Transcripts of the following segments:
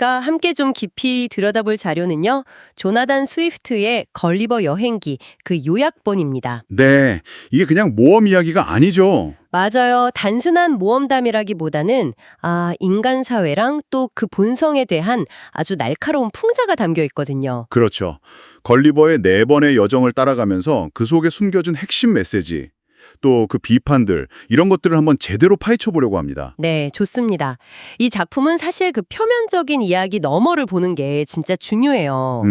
오늘까 함께 좀 깊이 들여다볼 자료는요. 조나단 스위프트의 걸리버 여행기 그 요약본입니다. 네, 이게 그냥 모험 이야기가 아니죠. 맞아요. 단순한 모험담이라기보다는 인간 사회랑 또 그 본성에 대한 아주 날카로운 풍자가 담겨 있거든요. 그렇죠. 걸리버의 4번의 여정을 따라가면서 그 속에 숨겨진 핵심 메시지, 또 그 비판들, 이런 것들을 한번 제대로 파헤쳐 보려고 합니다. 네, 좋습니다. 이 작품은 사실 그 표면적인 이야기 너머를 보는 게 진짜 중요해요.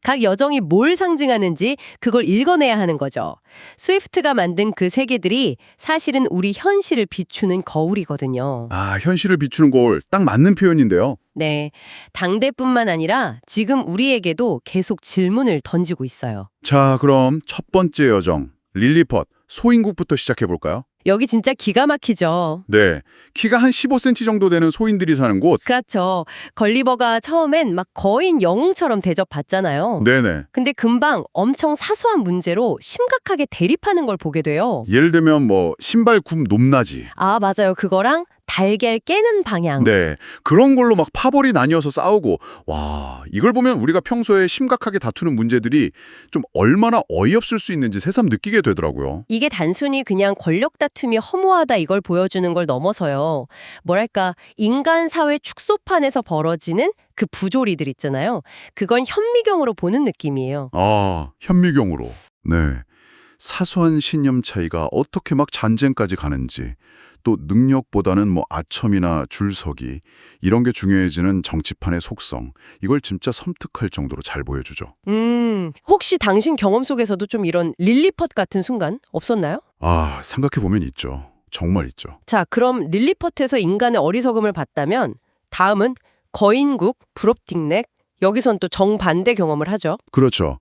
각 여정이 뭘 상징하는지 그걸 읽어내야 하는 거죠. 스위프트가 만든 그 세계들이 사실은 우리 현실을 비추는 거울이거든요. 현실을 비추는 거울, 딱 맞는 표현인데요. 네, 당대뿐만 아니라 지금 우리에게도 계속 질문을 던지고 있어요. 자, 그럼 첫 번째 여정, 릴리펫, 소인국부터 시작해 볼까요? 여기 진짜 기가 막히죠. 네, 키가 한 15cm 정도 되는 소인들이 사는 곳. 그렇죠. 걸리버가 처음엔 막 거인 영웅처럼 대접받잖아요. 네네. 근데 금방 엄청 사소한 문제로 심각하게 대립하는 걸 보게 돼요. 예를 들면 뭐 신발 굽 높낮이. 맞아요. 그거랑 달걀 깨는 방향. 네, 그런 걸로 막 파벌이 나뉘어서 싸우고, 와, 이걸 보면 우리가 평소에 심각하게 다투는 문제들이 좀 얼마나 어이없을 수 있는지 새삼 느끼게 되더라고요. 이게 단순히 그냥 권력 다툼이 허무하다 이걸 보여주는 걸 넘어서요. 뭐랄까, 인간 사회 축소판에서 벌어지는 그 부조리들 있잖아요. 그건 현미경으로 보는 느낌이에요. 현미경으로. 네, 사소한 신념 차이가 어떻게 막 전쟁까지 가는지, 또 능력보다는 뭐 아첨이나 줄서기 이런 게 중요해지는 정치판의 속성, 이걸 진짜 섬뜩할 정도로 잘 보여주죠. 혹시 당신 경험 속에서도 좀 이런 릴리펫 같은 순간 없었나요? 생각해보면 있죠. 정말 있죠. 자, 그럼 릴리퍼트에서 인간의 어리석음을 봤다면 다음은 거인국, 브롭틱넥, 여기선 또 정반대 경험을 하죠. 그렇죠.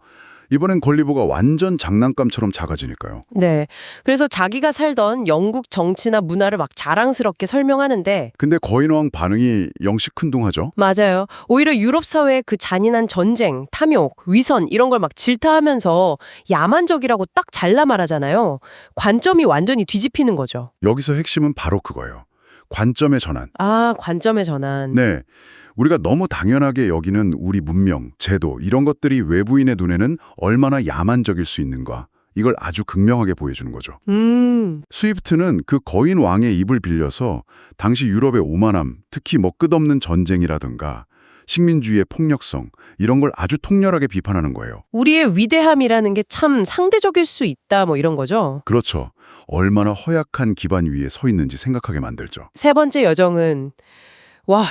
이번엔 걸리버가 완전 장난감처럼 작아지니까요. 네. 그래서 자기가 살던 영국 정치나 문화를 막 자랑스럽게 설명하는데 근데 거인왕 반응이 영시큰둥하죠. 맞아요. 오히려 유럽 사회의 그 잔인한 전쟁, 탐욕, 위선 이런 걸 막 질타하면서 야만적이라고 딱 잘라 말하잖아요. 관점이 완전히 뒤집히는 거죠. 여기서 핵심은 바로 그거예요. 관점의 전환. 관점의 전환. 네. 우리가 너무 당연하게 여기는 우리 문명, 제도 이런 것들이 외부인의 눈에는 얼마나 야만적일 수 있는가. 이걸 아주 극명하게 보여주는 거죠. 스위프트는 그 거인 왕의 입을 빌려서 당시 유럽의 오만함, 특히 뭐 끝없는 전쟁이라든가 식민주의의 폭력성 이런 걸 아주 통렬하게 비판하는 거예요. 우리의 위대함이라는 게 참 상대적일 수 있다 뭐 이런 거죠. 그렇죠. 얼마나 허약한 기반 위에 서 있는지 생각하게 만들죠. 세 번째 여정은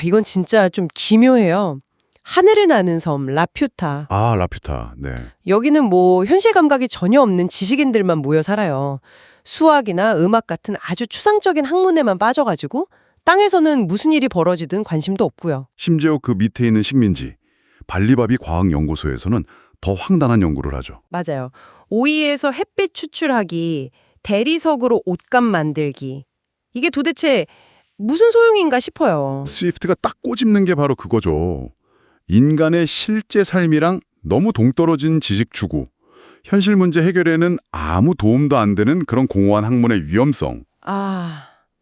이건 진짜 좀 기묘해요. 하늘을 나는 섬 라퓨타. 라퓨타. 네. 여기는 뭐 현실 감각이 전혀 없는 지식인들만 모여 살아요. 수학이나 음악 같은 아주 추상적인 학문에만 빠져가지고 땅에서는 무슨 일이 벌어지든 관심도 없고요. 심지어 그 밑에 있는 식민지 발리바비 과학연구소에서는 더 황당한 연구를 하죠. 맞아요. 오이에서 햇빛 추출하기, 대리석으로 옷감 만들기. 이게 도대체 무슨 소용인가 싶어요. 스위프트가 딱 꼬집는 게 바로 그거죠. 인간의 실제 삶이랑 너무 동떨어진 지식 추구, 현실 문제 해결에는 아무 도움도 안 되는 그런 공허한 학문의 위험성.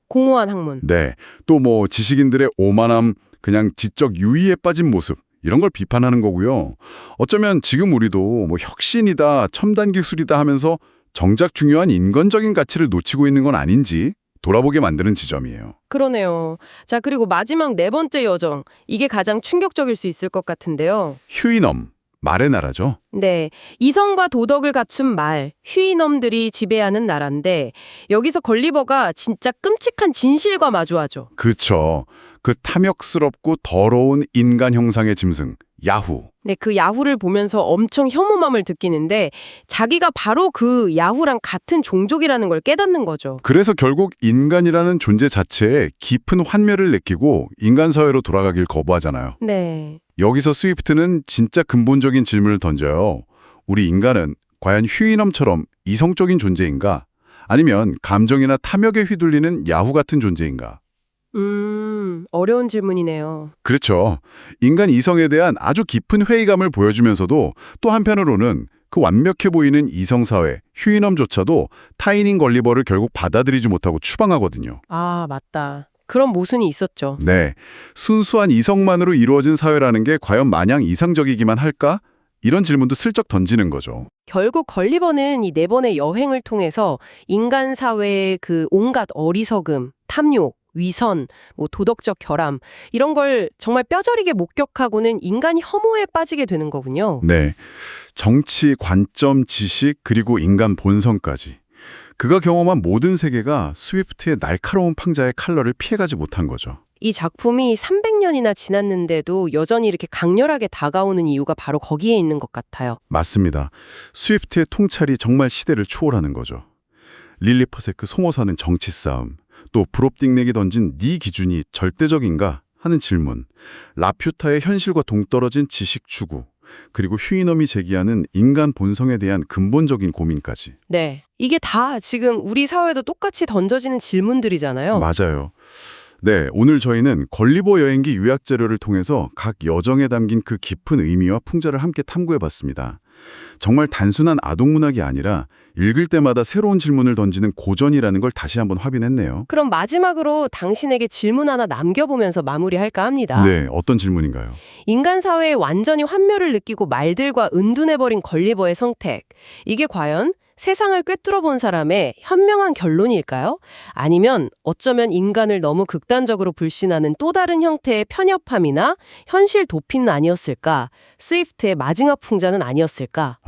공허한 학문. 네, 또 뭐 지식인들의 오만함, 그냥 지적 유의에 빠진 모습 이런 걸 비판하는 거고요. 어쩌면 지금 우리도 뭐 혁신이다, 첨단 기술이다 하면서 정작 중요한 인간적인 가치를 놓치고 있는 건 아닌지 돌아보게 만드는 지점이에요. 그러네요. 자, 그리고 마지막 네 번째 여정. 이게 가장 충격적일 수 있을 것 같은데요. 휴이넘, 말의 나라죠. 네. 이성과 도덕을 갖춘 말, 휴이넘들이 지배하는 나라인데 여기서 걸리버가 진짜 끔찍한 진실과 마주하죠. 그쵸. 그 탐욕스럽고 더러운 인간 형상의 짐승, 야후. 네, 그 야후를 보면서 엄청 혐오감을 느끼는데 자기가 바로 그 야후랑 같은 종족이라는 걸 깨닫는 거죠. 그래서 결국 인간이라는 존재 자체에 깊은 환멸을 느끼고 인간 사회로 돌아가길 거부하잖아요. 네. 여기서 스위프트는 진짜 근본적인 질문을 던져요. 우리 인간은 과연 휴이넘처럼 이성적인 존재인가? 아니면 감정이나 탐욕에 휘둘리는 야후 같은 존재인가? 어려운 질문이네요. 그렇죠. 인간 이성에 대한 아주 깊은 회의감을 보여주면서도 또 한편으로는 그 완벽해 보이는 이성사회, 휴이넘조차도 타인인 걸리버를 결국 받아들이지 못하고 추방하거든요. 맞다. 그런 모순이 있었죠. 네, 순수한 이성만으로 이루어진 사회라는 게 과연 마냥 이상적이기만 할까? 이런 질문도 슬쩍 던지는 거죠. 결국 걸리버는 이 4번의 여행을 통해서 인간 사회의 그 온갖 어리석음, 탐욕, 위선, 도덕적 결함 이런 걸 정말 뼈저리게 목격하고는 인간이 허무에 빠지게 되는 거군요. 네, 정치, 관점, 지식, 그리고 인간 본성까지. 그가 경험한 모든 세계가 스위프트의 날카로운 팡자의 칼날을 피해가지 못한 거죠. 이 작품이 300년이나 지났는데도 여전히 이렇게 강렬하게 다가오는 이유가 바로 거기에 있는 것 같아요. 맞습니다. 스위프트의 통찰이 정말 시대를 초월하는 거죠. 릴리 퍼세크 송호사는 정치 싸움, 또 브롭딩넥이 던진 네 기준이 절대적인가 하는 질문, 라퓨타의 현실과 동떨어진 지식 추구, 그리고 휴이넘이 제기하는 인간 본성에 대한 근본적인 고민까지. 네, 이게 다 지금 우리 사회에도 똑같이 던져지는 질문들이잖아요. 맞아요. 네, 오늘 저희는 걸리버 여행기 요약 자료를 통해서 각 여정에 담긴 그 깊은 의미와 풍자를 함께 탐구해봤습니다. 정말 단순한 아동문학이 아니라 읽을 때마다 새로운 질문을 던지는 고전이라는 걸 다시 한번 확인했네요. 그럼 마지막으로 당신에게 질문 하나 남겨보면서 마무리할까 합니다. 네, 어떤 질문인가요? 인간 사회에 완전히 환멸을 느끼고 말들과 은둔해버린 걸리버의 선택. 이게 과연 세상을 꿰뚫어 본 사람의 현명한 결론일까요? 아니면 어쩌면 인간을 너무 극단적으로 불신하는 또 다른 형태의 편협함이나 현실 도피는 아니었을까? 스위프트의 마지막 풍자는 아니었을까?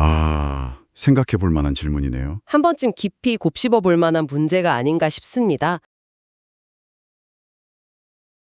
생각해 볼 만한 질문이네요. 한 번쯤 깊이 곱씹어 볼 만한 문제가 아닌가 싶습니다.